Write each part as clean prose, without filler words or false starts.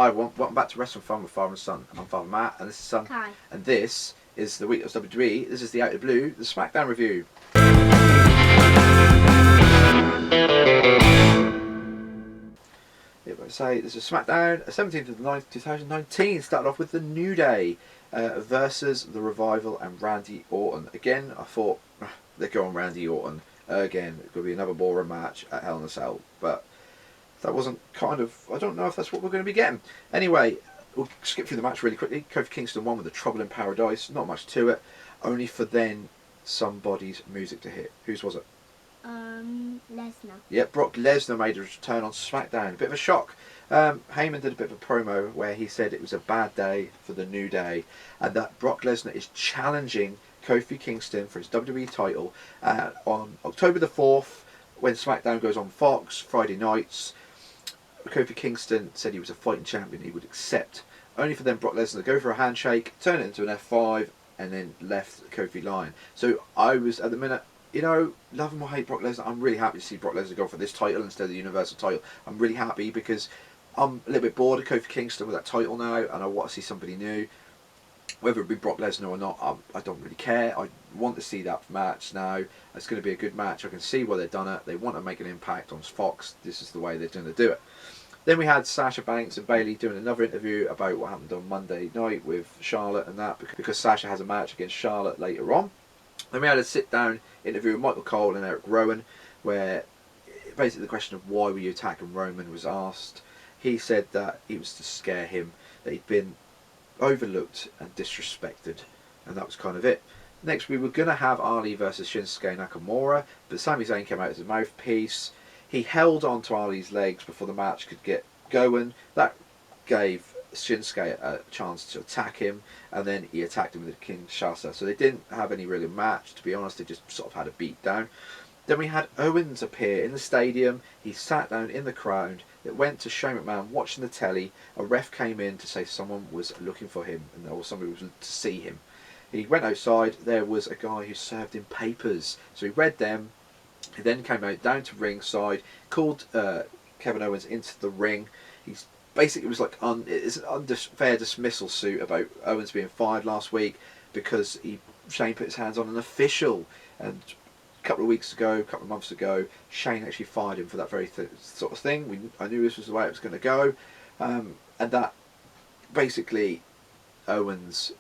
Hi everyone, welcome back to Wrestling Fun with Father and Son. I'm Father Matt, and this is Son. Hi. And this is the week of WWE. This is the Out of the Blue, the Smackdown review. It would say this is Smackdown, 17th of the 9th, 2019. Started off with the New Day versus the Revival and Randy Orton. Again, I thought they'd go on Randy Orton again. It could be another boring match at Hell in a Cell, but that wasn't kind of, I don't know if that's what we're going to be getting. Anyway, we'll skip through the match really quickly. Kofi Kingston won with the Trouble in Paradise. Not much to it. Only for then somebody's music to hit. Whose was it? Lesnar. Yep, Brock Lesnar made a return on SmackDown. A bit of a shock. Heyman did a bit of a promo where he said it was a bad day for the New Day and that Brock Lesnar is challenging Kofi Kingston for his WWE title on October the 4th when SmackDown goes on Fox, Friday nights. Kofi Kingston said he was a fighting champion he would accept. Only for then Brock Lesnar to go for a handshake, turn it into an F5, and then left Kofi lying. So I was, at the minute, you know, love him or hate Brock Lesnar, I'm really happy to see Brock Lesnar go for this title instead of the Universal title. I'm really happy because I'm a little bit bored of Kofi Kingston with that title now, and I want to see somebody new. Whether it be Brock Lesnar or not, I don't really care. I want to see that match now. It's going to be a good match. I can see why they've done it. They want to make an impact on Fox. This is the way they're going to do it. Then we had Sasha Banks and Bayley doing another interview about what happened on Monday night with Charlotte and that, because Sasha has a match against Charlotte later on. Then we had a sit-down interview with Michael Cole and Eric Rowan, where basically the question of why were you attacking Roman was asked. He said that it was to scare him, that he'd been overlooked and disrespected, and that was kind of it. Next we were going to have Ali versus Shinsuke Nakamura, but Sami Zayn came out as a mouthpiece. He held on to Ali's legs before the match could get going. That gave Shinsuke a chance to attack him, and then he attacked him with the Kinshasa. So they didn't have any really match, to be honest. They just sort of had a beat down. Then we had Owens appear in the stadium. He sat down in the crowd. It went to Shane McMahon watching the telly. A ref came in to say someone was looking for him, or somebody was to see him. He went outside. There was a guy who served him papers, so he read them. He then came out down to ringside, called Kevin Owens into the ring. He's basically, it was like it's an unfair dismissal suit about Owens being fired last week because Shane put his hands on an official, and a couple of months ago, Shane actually fired him for that very sort of thing. I knew this was the way it was going to go, and that basically Owens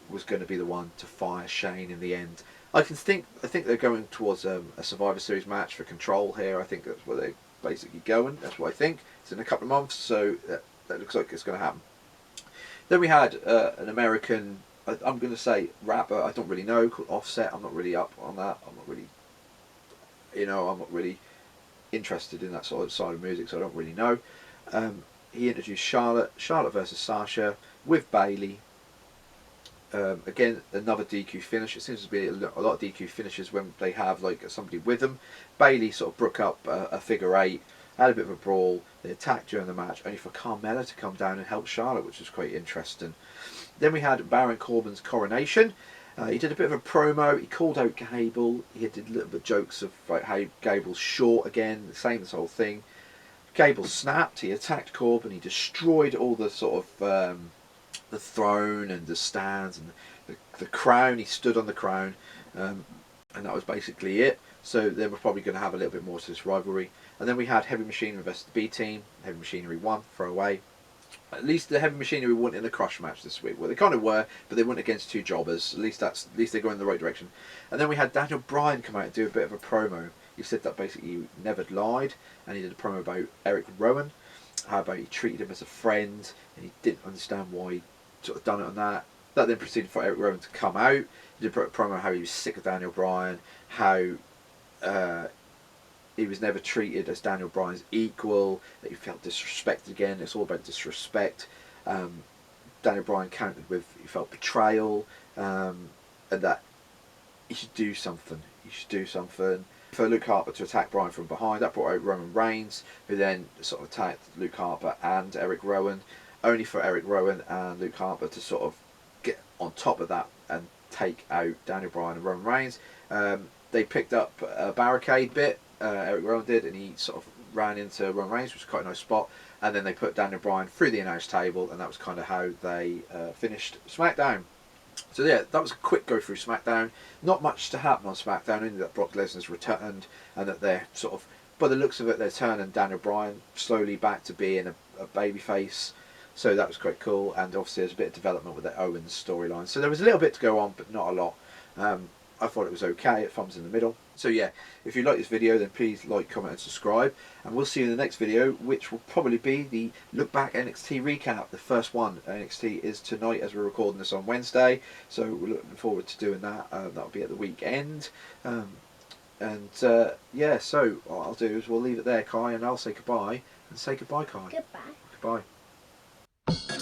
was going to be the one to fire Shane in the end. I think they're going towards a Survivor Series match for Control here. I think that's where they're basically going. That's what I think. It's in a couple of months, so that looks like it's going to happen. Then we had an American, I'm going to say rapper, I don't really know, called Offset. I'm not really up on that. I'm not really interested in that sort of side of music, so I don't really know. He introduced Charlotte versus Sasha with Bayley. Again, another DQ finish. It seems to be a lot of DQ finishes when they have like somebody with them. Bayley sort of broke up a figure eight, had a bit of a brawl. They attacked during the match, only for Carmella to come down and help Charlotte, which was quite interesting. Then we had Baron Corbin's coronation. He did a bit of a promo. He called out Gable. He did a little bit of jokes of like, how Gable's short again. The same as the whole thing. Gable snapped. He attacked Corbin. He destroyed all the sort of the throne and the stands and the crown. He stood on the crown, and that was basically it. So they were probably going to have a little bit more to this rivalry. And then we had Heavy Machinery versus the B Team. Heavy Machinery won, throw away. At least the Heavy Machinery weren't in the crush match this week. Well, they kind of were, but they weren't against two jobbers. At least they go in the right direction. And then we had Daniel Bryan come out and do a bit of a promo. He said that basically he never lied, and he did a promo about Eric Rowan, how about he treated him as a friend, and he didn't understand why he sort of done it on that. That then proceeded for Eric Rowan to come out. He did a promo how he was sick of Daniel Bryan, how he was never treated as Daniel Bryan's equal, that he felt disrespected again. It's all about disrespect. Daniel Bryan countered with he felt betrayal, and that he should do something. He should do something. For Luke Harper to attack Bryan from behind, that brought out Roman Reigns, who then sort of attacked Luke Harper and Eric Rowan, only for Eric Rowan and Luke Harper to sort of get on top of that and take out Daniel Bryan and Roman Reigns. They picked up a barricade bit, Eric Rowan did, and he sort of ran into Roman Reigns, which was quite a nice spot, and then they put Daniel Bryan through the announce table, and that was kind of how they finished SmackDown. So yeah, that was a quick go through SmackDown. Not much to happen on SmackDown, only that Brock Lesnar's returned, and that they're sort of, by the looks of it, they're turning Daniel Bryan slowly back to being a babyface. So that was quite cool, and obviously there's a bit of development with the Owens storyline. So there was a little bit to go on, but not a lot. I thought it was okay, it thumbs in the middle. So yeah, if you like this video, then please like, comment and subscribe. And we'll see you in the next video, which will probably be the Look Back NXT recap. The first one, NXT, is tonight as we're recording this on Wednesday. So we're looking forward to doing that. That'll be at the weekend. Yeah, so what I'll do is we'll leave it there, Kai, and I'll say goodbye. And say goodbye, Kai. Goodbye. Goodbye.